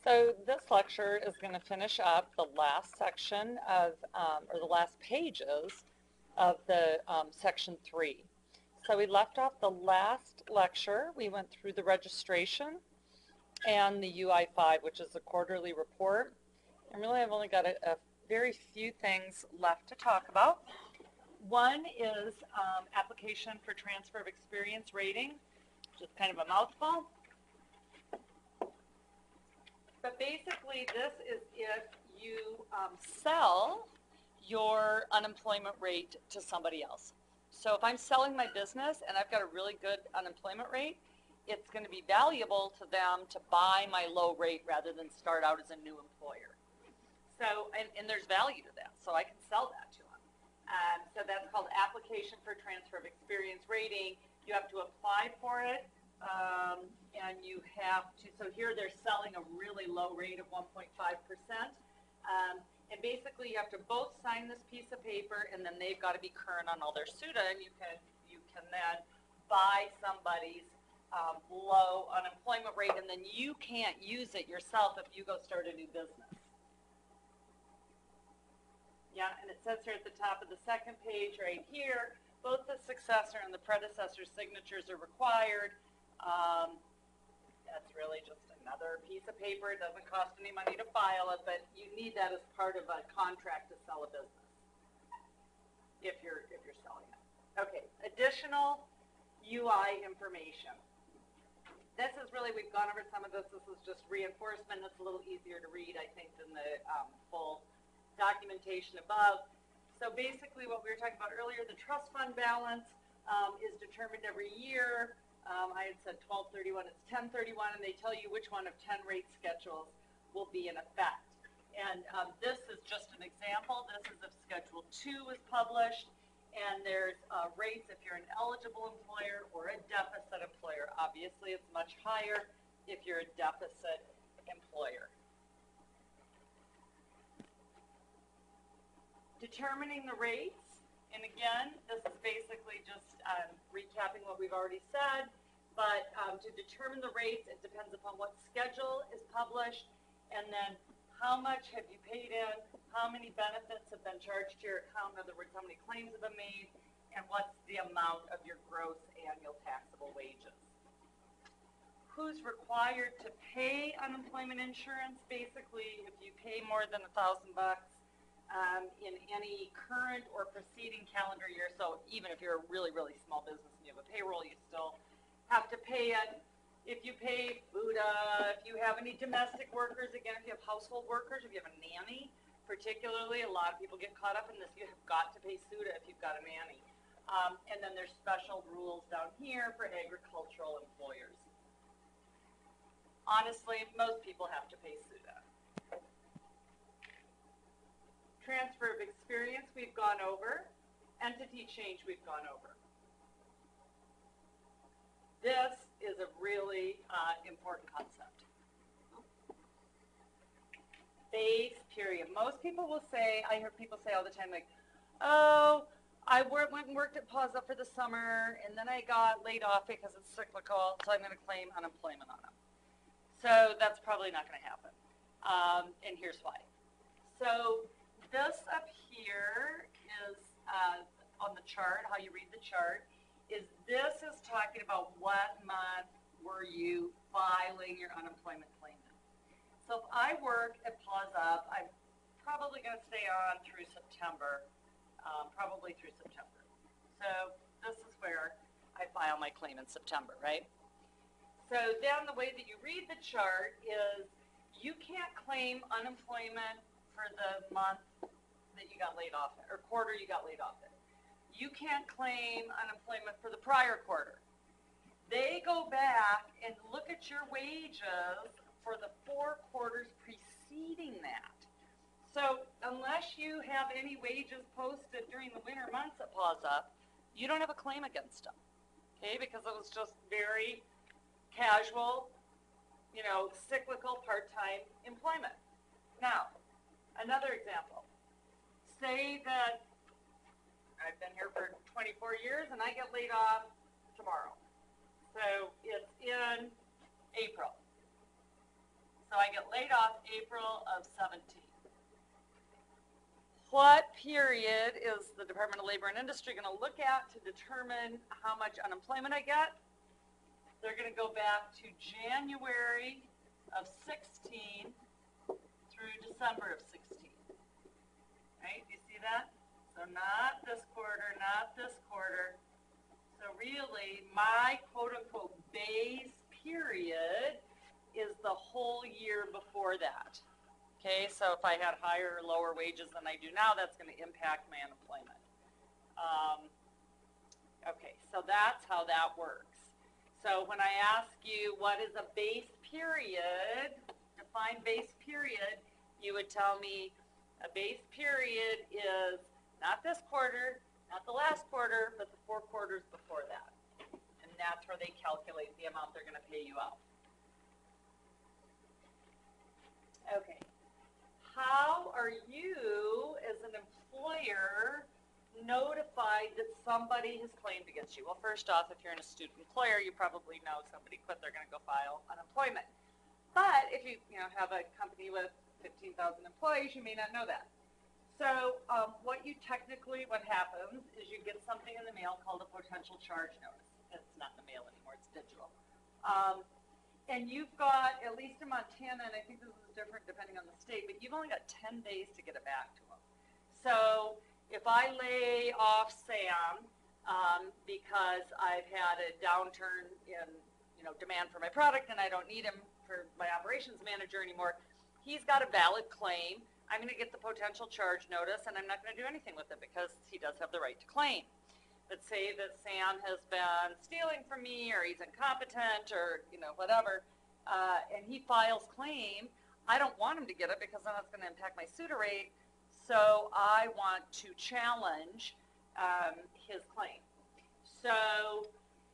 So this lecture is going to finish up the last section of, or the last pages of the section 3. So we left off the last lecture. We went through the registration and the UI5, which is the quarterly report. And really I've only got a very few things left to talk about. One is application for transfer of experience rating, which is kind of a mouthful. But basically, this is if you sell your unemployment rate to somebody else. So if I'm selling my business and I've got a really good unemployment rate, it's going to be valuable to them to buy my low rate rather than start out as a new employer. So, and there's value to that, so I can sell that to them. So that's called application for transfer of experience rating. You have to apply for it. And you have to, so here they're selling a really low rate of 1.5%. And basically you have to both sign this piece of paper, and then they've got to be current on all their SUTA, and you can then buy somebody's low unemployment rate, and then you can't use it yourself if you go start a new business. Yeah, and it says here at the top of the second page right here, both the successor and the predecessor signatures are required. That's really just another piece of paper. It doesn't cost any money to file it, but you need that as part of a contract to sell a business if you're selling it. Okay, additional UI information. This is really, we've gone over some of this. This is just reinforcement. It's a little easier to read, I think, than the full documentation above. So basically what we were talking about earlier, the trust fund balance is determined every year. I had said 12/31, it's 10/31, and they tell you which one of 10 rate schedules will be in effect. And this is just an example. This is if Schedule 2 is published, and there's rates if you're an eligible employer or a deficit employer. Obviously, it's much higher if you're a deficit employer. Determining the rates, and again, this is basically just recapping what we've already said, but to determine the rates, it depends upon what schedule is published, and then how much have you paid in, how many benefits have been charged to your account, in other words, how many claims have been made, and what's the amount of your gross annual taxable wages. Who's required to pay unemployment insurance? Basically, if you pay more than $1,000 in any current or preceding calendar year, so even if you're a really, really small business and you have a payroll, you still have to pay it. If you pay FUTA, if you have any domestic workers, again, if you have household workers, if you have a nanny, particularly, a lot of people get caught up in this, you have got to pay SUTA if you've got a nanny. And then there's special rules down here for agricultural employers. Honestly, most people have to pay SUTA. Transfer of experience we've gone over. Entity change we've gone over. This is a really important concept. Base period. Most people will say, I hear people say all the time, like, oh, I went and worked at Plaza for the summer, and then I got laid off because it's cyclical, so I'm going to claim unemployment on them. So that's probably not going to happen. And here's why. So this up here is on the chart, how you read the chart, this is talking about what month were you filing your unemployment claim in. So if I work at Plaza, I'm probably going to stay on through September, probably through September. So this is where I file my claim in September, right? So then the way that you read the chart is you can't claim unemployment for the month that you got laid off in, or quarter you got laid off in. You can't claim unemployment for the prior quarter. They go back and look at your wages for the 4 quarters preceding that. So unless you have any wages posted during the winter months at Plaza, you don't have a claim against them, okay? Because it was just very casual, cyclical part-time employment. Now, another example. Say that I've been here for 24 years and I get laid off tomorrow. So it's in April. So I get laid off April of 17. What period is the Department of Labor and Industry going to look at to determine how much unemployment I get? They're going to go back to January of 16 through December of 16. Right? Do you see that? So not this quarter, not this quarter. So really, my quote-unquote base period is the whole year before that. Okay, so if I had higher or lower wages than I do now, that's going to impact my unemployment. Okay, so that's how that works. So when I ask you what is a base period, define base period, you would tell me a base period is not this quarter, not the last quarter, but the 4 quarters before that. And that's where they calculate the amount they're going to pay you out. Okay. How are you, as an employer, notified that somebody has claimed against you? Well, first off, if you're in a student employer, you probably know somebody quit, they're going to go file unemployment. But if you have a company with 15,000 employees, you may not know that. So what happens is you get something in the mail called a potential charge notice. It's not in the mail anymore, it's digital. And you've got, at least in Montana, and I think this is different depending on the state, but you've only got 10 days to get it back to them. So if I lay off Sam because I've had a downturn in demand for my product and I don't need him for my operations manager anymore, he's got a valid claim. I'm going to get the potential charge notice and I'm not going to do anything with it because he does have the right to claim. But say that Sam has been stealing from me or he's incompetent or whatever, and he files claim, I don't want him to get it because then that's going to impact my SUTA rate. So I want to challenge his claim. So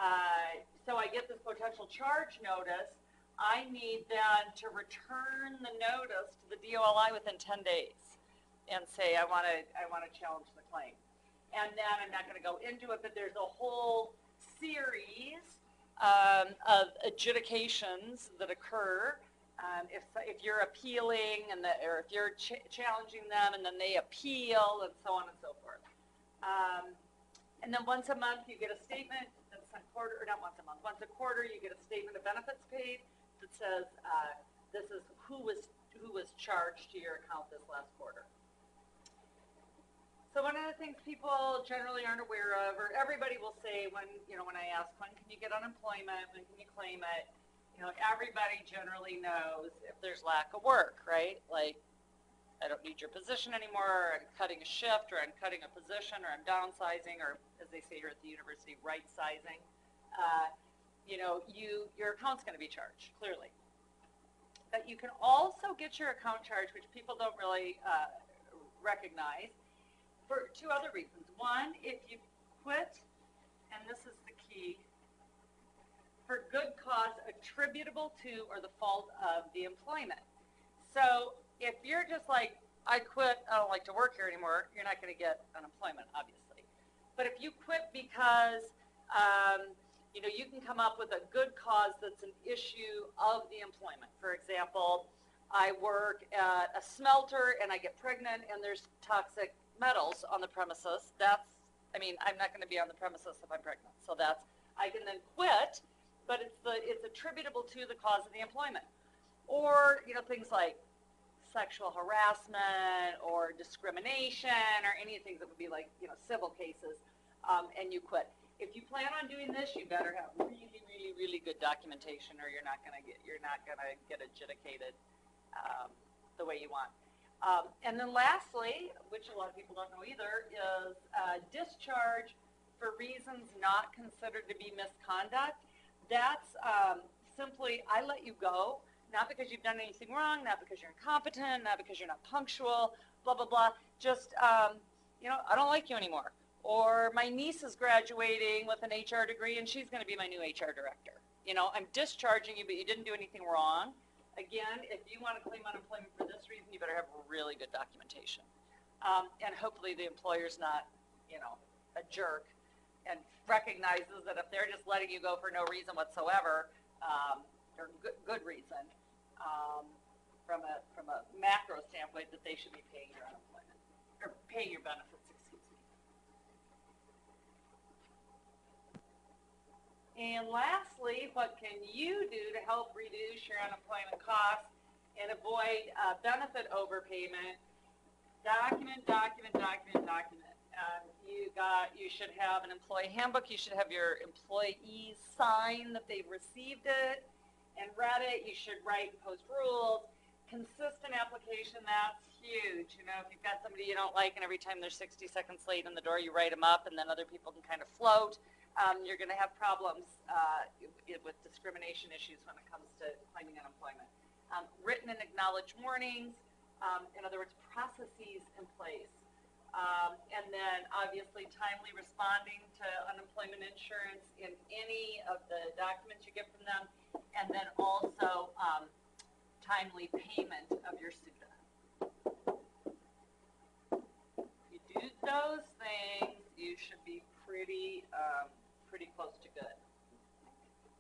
I get this potential charge notice. I need then to return the notice to the DOLI within 10 days and say I want to challenge the claim. And then I'm not going to go into it, but there's a whole series of adjudications that occur if you're appealing or if you're challenging them, and then they appeal, and so on and so forth. And then once a month you get a statement that's a quarter, or not once a month, once a quarter you get a statement of benefits paid that says this is who was charged to your account this last quarter. So one of the things people generally aren't aware of, or everybody will say when I ask, when can you get unemployment, when can you claim it, everybody generally knows if there's lack of work, right? Like, I don't need your position anymore, or I'm cutting a shift, or I'm cutting a position, or I'm downsizing, or as they say here at the university, right-sizing. Your account's going to be charged, clearly. But you can also get your account charged, which people don't really recognize, for 2 other reasons. One, if you quit, and this is the key, for good cause attributable to or the fault of the employment. So if you're just like, I quit, I don't like to work here anymore, you're not going to get unemployment, obviously. But if you quit because you can come up with a good cause that's an issue of the employment. For example, I work at a smelter and I get pregnant and there's toxic metals on the premises. I'm not going to be on the premises if I'm pregnant. So I can then quit, but it's attributable to the cause of the employment. Or, things like sexual harassment or discrimination or any things that would be like, civil cases, and you quit. If you plan on doing this, you better have really, really, really good documentation, or you're not going to get adjudicated the way you want. And then lastly, which a lot of people don't know either, is discharge for reasons not considered to be misconduct. That's simply, I let you go, not because you've done anything wrong, not because you're incompetent, not because you're not punctual, blah, blah, blah. Just, I don't like you anymore. Or my niece is graduating with an HR degree and she's going to be my new HR director. I'm discharging you, but you didn't do anything wrong. Again, if you want to claim unemployment for this reason, you better have really good documentation. And hopefully the employer's not, a jerk and recognizes that if they're just letting you go for no reason whatsoever, or good reason, from a macro standpoint that they should be paying your unemployment, or paying your benefits, excuse me. And lastly, what can you do to help reduce your unemployment costs and avoid benefit overpayment? Document, document, document, document. You should have an employee handbook. You should have your employees sign that they've received it and read it. You should write and post rules. Consistent application, that's huge. You know, if you've got somebody you don't like and every time they're 60 seconds late in the door, you write them up and then other people can kind of float, you're going to have problems with discrimination issues when it comes to claiming unemployment. Written and acknowledged warnings, in other words, processes in place. And then obviously timely responding to unemployment insurance in any of the documents you get from them, and then also timely payment of your SUTA. If you do those things, you should be pretty close to good.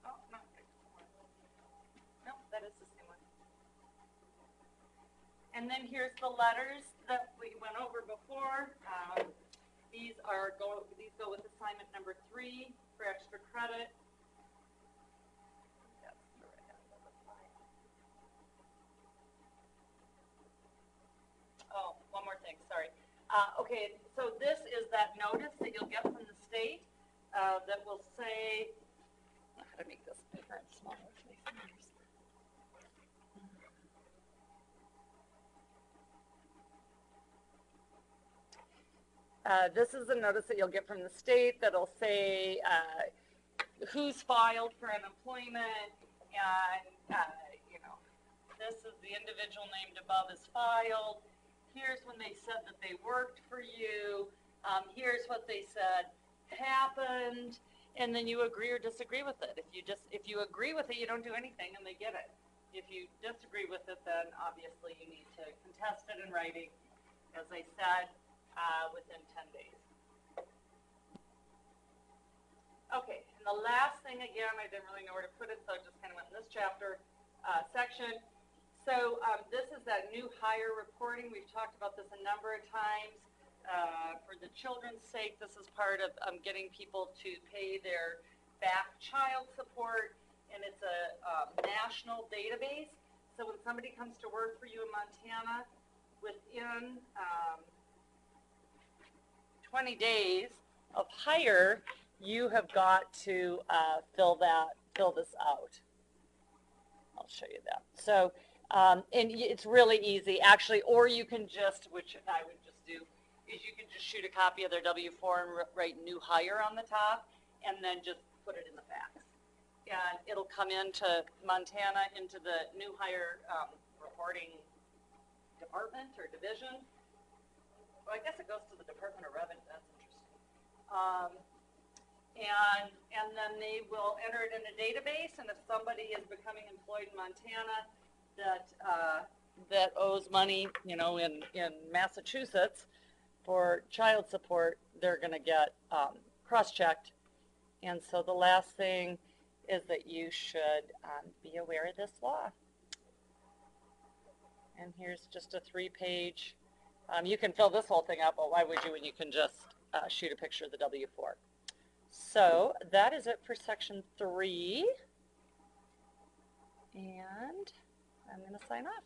Oh, no, that is the same one. And then here's the letters that we went over before. These go with assignment number 3 for extra credit. That's the right end of the slide. Oh, one more thing, sorry. Okay, so this is that notice that you'll get from the state that will say, how to make this bigger and smaller with my fingers. This is a notice that you'll get from the state that'll say who's filed for unemployment, and this is the individual named above is filed. Here's when they said that they worked for you. Here's what they said happened, and then you agree or disagree with it. If you agree with it, you don't do anything, and they get it. If you disagree with it, then obviously you need to contest it in writing, as I said, within 10 days. Okay, and the last thing, again, I didn't really know where to put it, so I just kind of went in this chapter section. So this is that new hire reporting. We've talked about this a number of times. For the children's sake, this is part of getting people to pay their back child support, and it's a national database. So when somebody comes to work for you in Montana, within 20 days of hire, you have got to fill this out. I'll show you that. So, and it's really easy, actually, or you can just, which I would just do, is you can just shoot a copy of their W-4 and write new hire on the top, and then just put it in the fax. And it'll come into Montana, into the new hire reporting department or division. Well, I guess it goes to the Department of Revenue. That's interesting. And then they will enter it in a database, and if somebody is becoming employed in Montana that owes money, in Massachusetts for child support, they're going to get cross-checked. And so the last thing is that you should be aware of this law. And here's just a 3-page. You can fill this whole thing out, but why would you when you can just shoot a picture of the W-4? So that is it for section 3. And I'm going to sign off.